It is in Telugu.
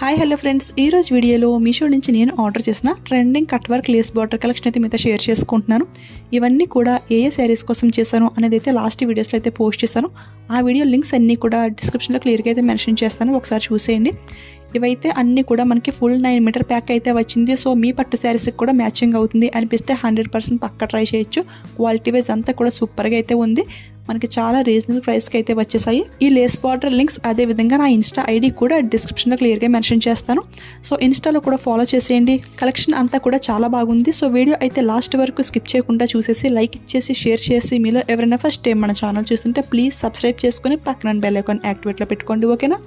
హాయ్ హలో ఫ్రెండ్స్, ఈరోజు వీడియోలో మీషో నుంచి నేను ఆర్డర్ చేసిన trending cut work lace border collection అయితే మీతో షేర్ చేసుకుంటున్నాను. ఇవన్నీ కూడా ఏ శారీస్ కోసం చేశాను అనేది అయితే లాస్ట్ వీడియోస్లో అయితే పోస్ట్ చేశాను. ఆ వీడియో లింక్స్ అన్నీ కూడా డిస్క్రిప్షన్లో క్లియర్గా అయితే మెన్షన్ చేస్తాను, ఒకసారి చూసేయండి. ఇవైతే అన్నీ కూడా మనకి ఫుల్ 9 మీటర్ ప్యాక్ అయితే వచ్చింది. సో మీ పట్టు శారీస్కి కూడా మ్యాచింగ్ అవుతుంది అనిపిస్తే 100% పక్కా ట్రై చేయొచ్చు. క్వాలిటీ వైజ్ అంతా కూడా సూపర్గా అయితే ఉంది. మనకి చాలా రీజనబుల్ ప్రైస్కి అయితే వచ్చేసాయి. ఈ లేస్ బార్డర్ లింక్స్ అదే విధంగా నా ఇన్స్టా ఐడి కూడా డిస్క్రిప్షన్లో క్లియర్గా మెన్షన్ చేస్తాను. సో ఇన్స్టాలో కూడా ఫాలో చేసేయండి. కలెక్షన్ అంతా కూడా చాలా బాగుంది. సో వీడియో అయితే లాస్ట్ వరకు స్కిప్ చేయకుండా చూసేసి లైక్ ఇచ్చేసి షేర్ చేసి, మీలో ఎవరైనా ఫస్ట్ టైం మన ఛానల్ చూస్తుంటే ప్లీజ్ సబ్స్క్రైబ్ చేసుకుని పక్కన బెల్ ఐకాన్ యాక్టివేట్లో పెట్టుకోండి, ఓకేనా.